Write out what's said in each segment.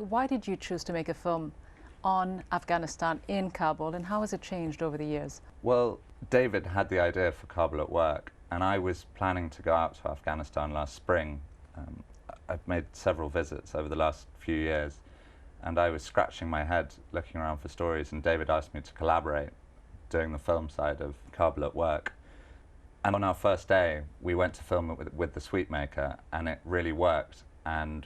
Why did you choose to make a film on Afghanistan in Kabul, and how has it changed over the years? Well, David had the idea for Kabul at work, and I was planning to go out to Afghanistan last spring. I've made several visits over the last few years, and I was scratching my head looking around for stories, and David asked me to collaborate doing the film side of Kabul at work. And on our first day, we went to film it with the sweetmaker, and it really worked, and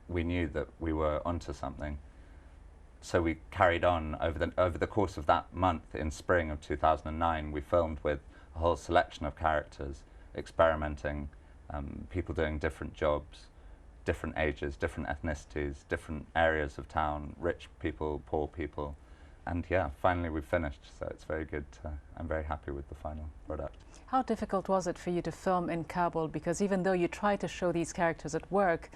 we knew that we were onto something. So we carried on over the course of that month in spring of 2009. We filmed with a whole selection of characters, experimenting, people doing different jobs, different ages, different ethnicities, different areas of town, rich people, poor people. And yeah, finally we've finished, so it's very good. I'm very happy with the final product. How difficult was it for you to film in Kabul? Because even though you tried to show these characters at work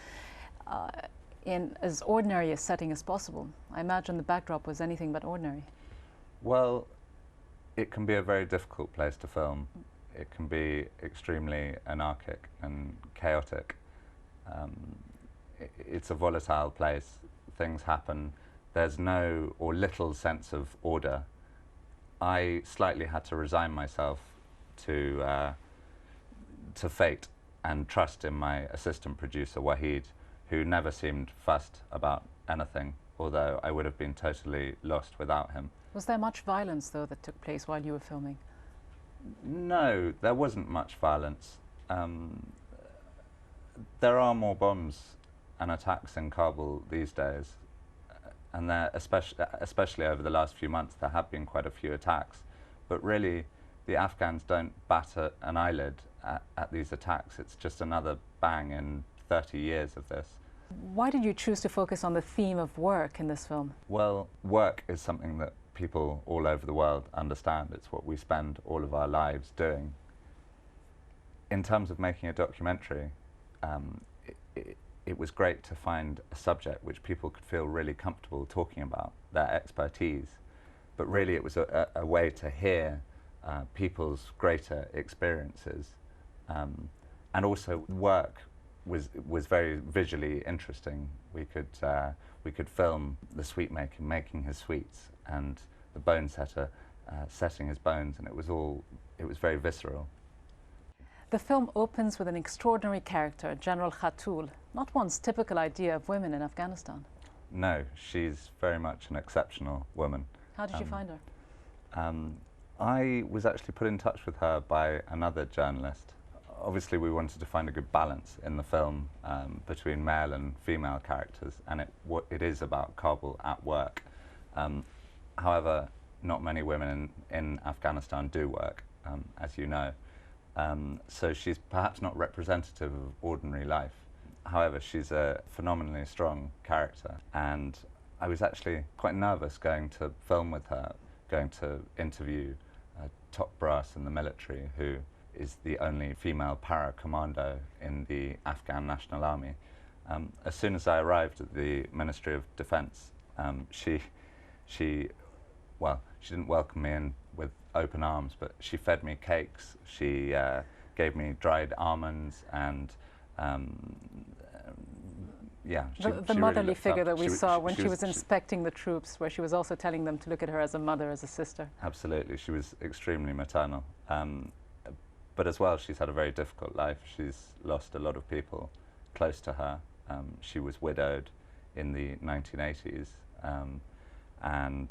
in as ordinary a setting as possible, I imagine the backdrop was anything but ordinary. Well, it can be a very difficult place to film. It can be extremely anarchic and chaotic. It's a volatile place. Things happen. There's no or little sense of order. I slightly had to resign myself to fate and trust in my assistant producer, Wahid, who never seemed fussed about anything, although I would have been totally lost without him. Was there much violence, though, that took place while you were filming? No, there wasn't much violence. There are more bombs and attacks in Kabul these days, and there, especially over the last few months, there have been quite a few attacks. But really, the Afghans don't bat an eyelid at these attacks. It's just another bang in 30 years of this. Why did you choose to focus on the theme of work in this film? Well, work is something that people all over the world understand. It's what we spend all of our lives doing. In terms of making a documentary, it was great to find a subject which people could feel really comfortable talking about, their expertise. But really it was a way to hear people's greater experiences. And also work was very visually interesting. We could film the sweetmaker making his sweets and the bone setter setting his bones, and it was very visceral. The film opens with an extraordinary character, General Khatul, not one's typical idea of women in Afghanistan. No, she's very much an exceptional woman. How did you find her? I was actually put in touch with her by another journalist. Obviously we wanted to find a good balance in the film between male and female characters, and it is about Kabul at work. However, not many women in Afghanistan do work, as you know. So she's perhaps not representative of ordinary life. However, she's a phenomenally strong character, and I was actually quite nervous going to film with her, going to interview a top brass in the military who is the only female para-commando in the Afghan National Army. As soon as I arrived at the Ministry of Defence, she didn't welcome me in with open arms, but she fed me cakes. She gave me dried almonds, and yeah. The motherly really figure that we saw when she was inspecting the troops, where she was also telling them to look at her as a mother, as a sister. Absolutely, she was extremely maternal. But as well, she's had a very difficult life. She's lost a lot of people close to her. She was widowed in the 1980s, and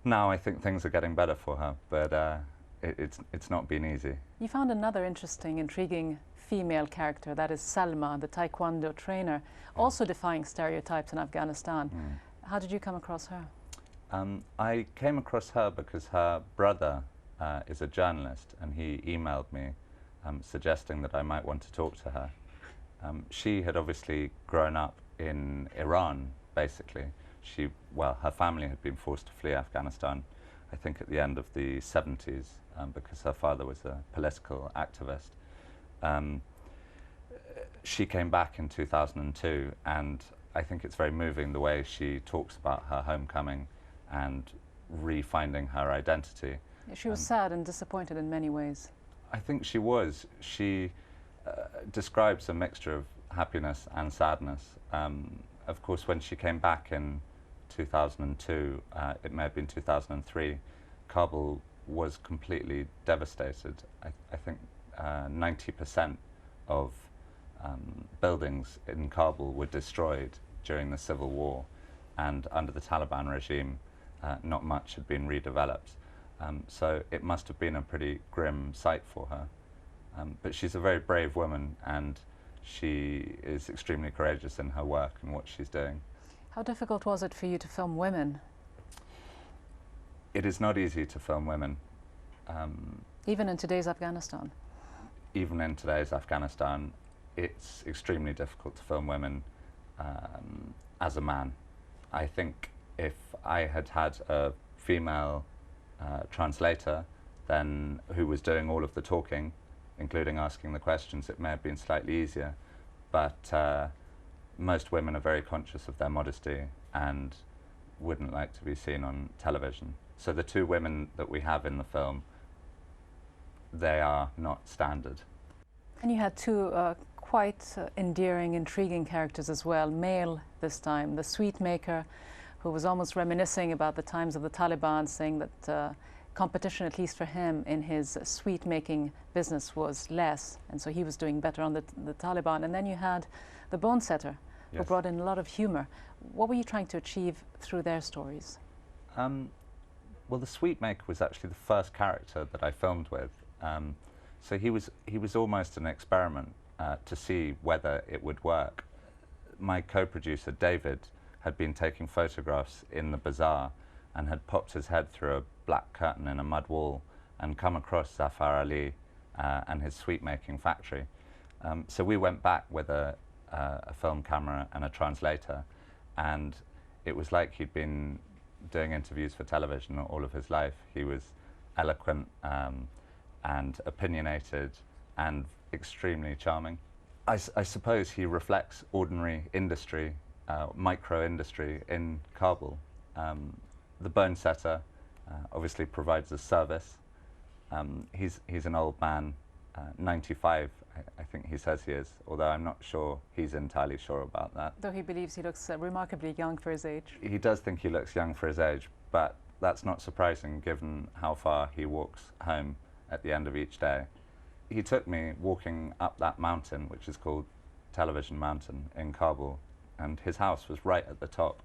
now I think things are getting better for her, but it's not been easy. You found another interesting, intriguing female character, that is Salma, the Taekwondo trainer, also defying stereotypes in Afghanistan. How did you come across her? I came across her because her brother is a journalist, and he emailed me suggesting that I might want to talk to her. She had obviously grown up in Iran, basically. Her family had been forced to flee Afghanistan, I think at the end of the 70s, because her father was a political activist. She came back in 2002, and I think it's very moving the way she talks about her homecoming and re-finding her identity. She was sad and disappointed in many ways. I think she was. She describes a mixture of happiness and sadness. Of course, when she came back in 2002, it may have been 2003, Kabul was completely devastated. I think 90% of buildings in Kabul were destroyed during the civil war, and under the Taliban regime, not much had been redeveloped. So it must have been a pretty grim sight for her. But she's a very brave woman, and she is extremely courageous in her work and what she's doing. How difficult was it for you to film women? It is not easy to film women. Even in today's Afghanistan? Even in today's Afghanistan, it's extremely difficult to film women as a man. I think if I had had a female translator then who was doing all of the talking, including asking the questions, it may have been slightly easier. But most women are very conscious of their modesty and wouldn't like to be seen on television. So the two women that we have in the film, they are not standard. And you had two quite endearing, intriguing characters as well, male this time, the sweet maker, who was almost reminiscing about the times of the Taliban, saying that competition, at least for him, in his sweet making business was less, and so he was doing better on the Taliban. And then you had the bone setter, who Yes. brought in a lot of humor. What were you trying to achieve through their stories? Well, the sweet maker was actually the first character that I filmed with. So he was almost an experiment to see whether it would work. My co-producer, David, had been taking photographs in the bazaar and had popped his head through a black curtain in a mud wall and come across Zafar Ali and his sweet-making factory. So we went back with a film camera and a translator, and it was like he'd been doing interviews for television all of his life. He was eloquent and opinionated and extremely charming. I suppose he reflects ordinary industry, micro-industry in Kabul. The bone setter obviously provides a service. He's an old man, 95, I think he says he is, although I'm not sure he's entirely sure about that. Though he believes he looks remarkably young for his age. He does think he looks young for his age, but that's not surprising given how far he walks home at the end of each day. He took me walking up that mountain, which is called Television Mountain in Kabul, and his house was right at the top.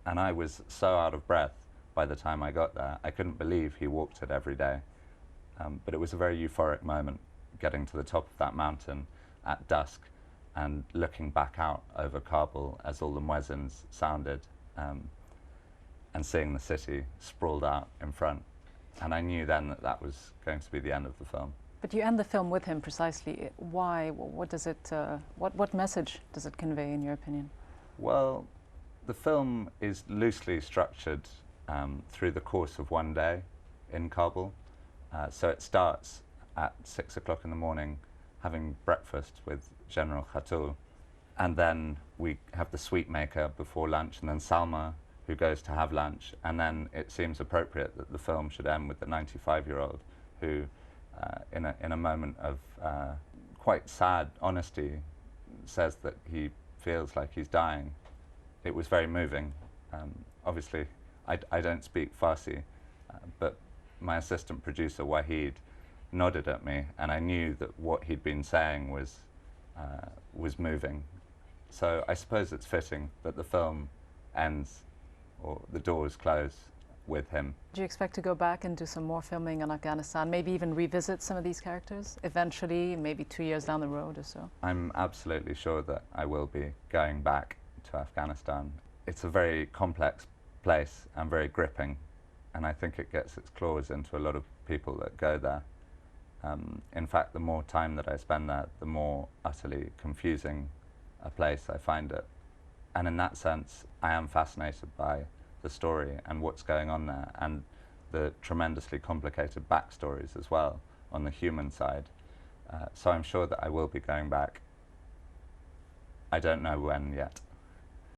And I was so out of breath by the time I got there. I couldn't believe he walked it every day. But it was a very euphoric moment, getting to the top of that mountain at dusk and looking back out over Kabul as all the muezzins sounded, and seeing the city sprawled out in front. And I knew then that that was going to be the end of the film. But you end the film with him precisely. Why? What does it? What message does it convey, in your opinion? Well, the film is loosely structured through the course of one day in Kabul. So it starts at 6 o'clock in the morning, having breakfast with General Khatul, and then we have the sweet maker before lunch, and then Salma, who goes to have lunch, and then it seems appropriate that the film should end with the 95-year-old who, in a moment of quite sad honesty, says that he feels like he's dying. It was very moving. Obviously, I don't speak Farsi, but my assistant producer, Wahid, nodded at me, and I knew that what he'd been saying was moving. So I suppose it's fitting that the film ends, or the doors close, with him. Do you expect to go back and do some more filming in Afghanistan, maybe even revisit some of these characters eventually, maybe 2 years down the road or so? I'm absolutely sure that I will be going back to Afghanistan. It's a very complex place and very gripping, and I think it gets its claws into a lot of people that go there. In fact, the more time that I spend there, the more utterly confusing a place I find it. And in that sense, I am fascinated by the story and what's going on there, and the tremendously complicated backstories as well on the human side. So I'm sure that I will be going back. I don't know when yet.